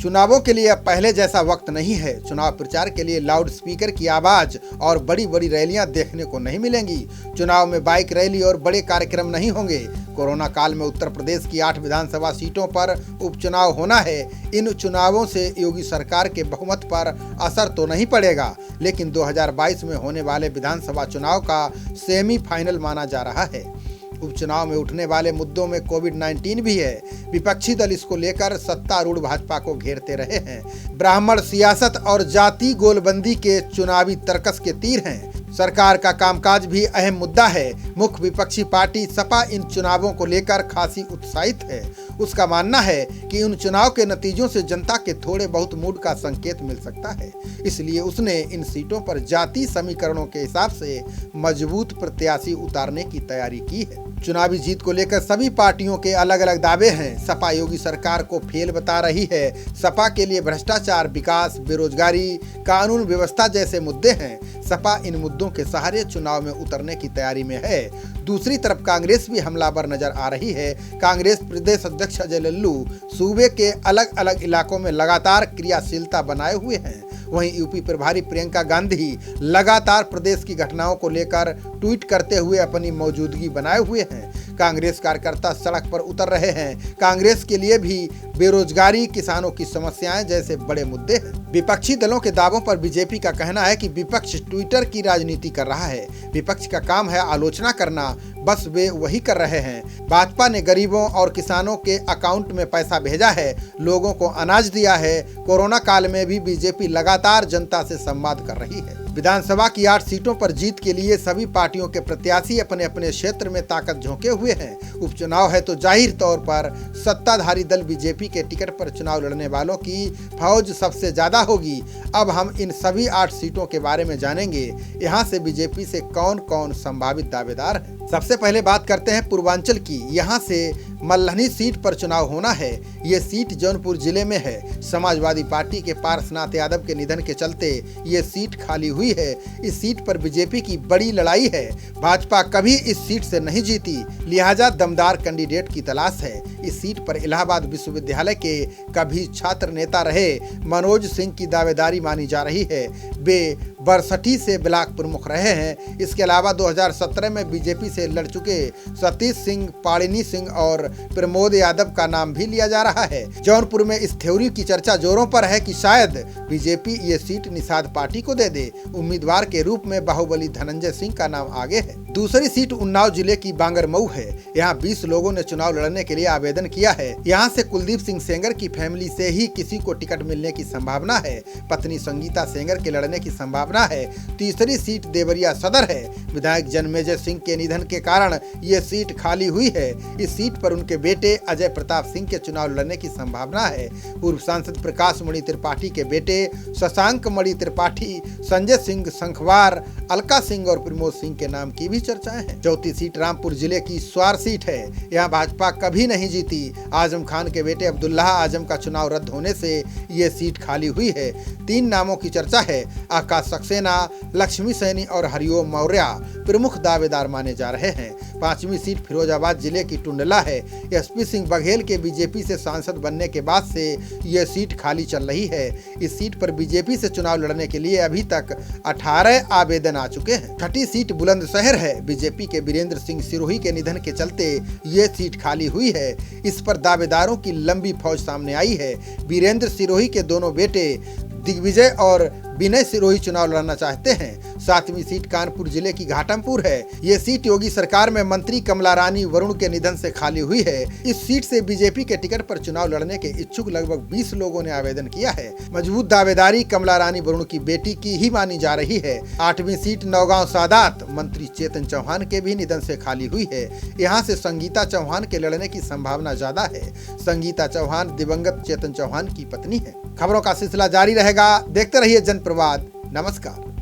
चुनावों के लिए अब पहले जैसा वक्त नहीं है। चुनाव प्रचार के लिए लाउड स्पीकर की आवाज और बड़ी बड़ी रैलियां देखने को नहीं मिलेंगी। चुनाव में बाइक रैली और बड़े कार्यक्रम नहीं होंगे। कोरोना काल में उत्तर प्रदेश की 8 विधानसभा सीटों पर उपचुनाव होना है। इन चुनावों से योगी सरकार के बहुमत पर असर तो नहीं पड़ेगा, लेकिन 2022 में होने वाले विधानसभा चुनाव का सेमीफाइनल माना जा रहा है। उपचुनाव में उठने वाले मुद्दों में कोविड-19 भी है। विपक्षी दल इसको लेकर सत्तारूढ़ भाजपा को घेरते रहे हैं। ब्राह्मण सियासत और जाति गोलबंदी के चुनावी तर्कस के तीर हैं। सरकार का कामकाज भी अहम मुद्दा है। मुख्य विपक्षी पार्टी सपा इन चुनावों को लेकर खासी उत्साहित है। उसका मानना है कि उन चुनाव के नतीजों से जनता के थोड़े बहुत मूड का संकेत मिल सकता है, इसलिए उसने इन सीटों पर जाति समीकरणों के हिसाब से मजबूत प्रत्याशी उतारने की तैयारी की है। चुनावी जीत को लेकर सभी पार्टियों के अलग अलग दावे हैं। सपा योगी सरकार को फेल बता रही है। सपा के लिए भ्रष्टाचार, विकास, बेरोजगारी, कानून व्यवस्था जैसे मुद्दे हैं। सपा इन मुद्दों के सहारे चुनाव में उतरने की तैयारी में है। दूसरी तरफ कांग्रेस भी हमलावर नजर आ रही है। कांग्रेस प्रदेश अध्यक्ष अजय लल्लू सूबे के अलग अलग इलाकों में लगातार क्रियाशीलता बनाए हुए हैं। वहीं यूपी प्रभारी प्रियंका गांधी लगातार प्रदेश की घटनाओं को लेकर ट्वीट करते हुए अपनी मौजूदगी बनाए हुए हैं। कांग्रेस कार्यकर्ता सड़क पर उतर रहे हैं। कांग्रेस के लिए भी बेरोजगारी, किसानों की समस्याएं जैसे बड़े मुद्दे हैं। विपक्षी दलों के दावों पर बीजेपी का कहना है कि विपक्ष ट्विटर की राजनीति कर रहा है। विपक्ष का काम है आलोचना करना, बस वे वही कर रहे हैं। भाजपा ने गरीबों और किसानों के अकाउंट में पैसा भेजा है, लोगों को अनाज दिया है। कोरोना काल में भी बीजेपी लगातार जनता से संवाद कर रही है। विधानसभा की 8 सीटों पर जीत के लिए सभी पार्टियों के प्रत्याशी अपने अपने क्षेत्र में ताकत झोंके हुए हैं। उपचुनाव है तो जाहिर तौर पर सत्ताधारी दल बीजेपी के टिकट पर चुनाव लड़ने वालों की फौज सबसे ज्यादा होगी। अब हम इन सभी 8 सीटों के बारे में जानेंगे। यहाँ से बीजेपी से कौन कौन संभावित दावेदार हैं। सबसे पहले बात करते हैं पूर्वांचल की। यहाँ से मल्हनी सीट पर चुनाव होना है। ये सीट जौनपुर जिले में है। समाजवादी पार्टी के पार्श्वनाथ यादव के निधन के चलते ये सीट खाली हुई है। इस सीट पर बीजेपी की बड़ी लड़ाई है। भाजपा कभी इस सीट से नहीं जीती, लिहाजा दमदार कैंडिडेट की तलाश है। इस सीट पर इलाहाबाद विश्वविद्यालय के कभी छात्र नेता रहे मनोज सिंह की दावेदारी मानी जा रही है। वे बरसठी से ब्लॉक प्रमुख रहे हैं। इसके अलावा 2017 में बीजेपी से लड़ चुके सतीश सिंह, पाणिनी सिंह और प्रमोद यादव का नाम भी लिया जा रहा है। जौनपुर में इस थ्योरी की चर्चा जोरों पर है कि शायद बीजेपी ये सीट निषाद पार्टी को दे दे। उम्मीदवार के रूप में बाहुबली धनंजय सिंह का नाम आगे है। दूसरी सीट उन्नाव जिले की बांगरमऊ है। यहाँ 20 लोगों ने चुनाव लड़ने के लिए आवेदन किया है। यहाँ से कुलदीप सिंह सेंगर की फैमिली से ही किसी को टिकट मिलने की संभावना है। पत्नी संगीता सेंगर के लड़ने की संभावना है। तीसरी सीट देवरिया सदर है। विधायक जन्मेजय सिंह के निधन के कारण ये सीट खाली हुई है। इस सीट पर उनके बेटे अजय प्रताप सिंह के चुनाव लड़ने की संभावना है। पूर्व सांसद प्रकाश मणि त्रिपाठी के बेटे शशांक मणि त्रिपाठी, संजय सिंह संखवार, अलका सिंह और प्रमोद सिंह के नाम की भी चर्चाएं हैं। चौथी सीट रामपुर जिले की स्वार सीट है। यहाँ भाजपा कभी नहीं जीती। आजम खान के बेटे अब्दुल्लाह आजम का चुनाव रद्द होने से ये सीट खाली हुई है। 3 नामों की चर्चा है। आकाश सक्सेना, लक्ष्मी सैनी और हरिओम मौर्य प्रमुख दावेदार माने जा रहे हैं। 5वीं सीट फिरोजाबाद जिले की टुंडला है। एसपी सिंह बघेल के बीजेपी से सांसद बनने के बाद से यह सीट खाली चल रही है। इस सीट पर बीजेपी से चुनाव लड़ने के लिए अभी तक 18 आवेदन आ चुके हैं। 6ठी सीट बुलंदशहर है। बीजेपी के वीरेंद्र सिंह सिरोही के निधन के चलते ये सीट खाली हुई है। इस पर दावेदारों की लंबी फौज सामने आई है। वीरेंद्र सिरोही के दोनों बेटे दिग्विजय और विनय सिरोही चुनाव लड़ना चाहते हैं। 7वीं सीट कानपुर जिले की घाटमपुर है। ये सीट योगी सरकार में मंत्री कमला रानी वरुण के निधन से खाली हुई है। इस सीट से बीजेपी के टिकट पर चुनाव लड़ने के इच्छुक लगभग 20 लोगों ने आवेदन किया है। मजबूत दावेदारी कमला रानी वरुण की बेटी की ही मानी जा रही है। 8वीं सीट नौगांव सादात मंत्री चेतन चौहान के भी निधन से खाली हुई है। यहाँ से संगीता चौहान के लड़ने की संभावना ज्यादा है। संगीता चौहान दिवंगत चेतन चौहान की पत्नी है। खबरों का सिलसिला जारी रहेगा। देखते रहिए जनप्रवाद। नमस्कार।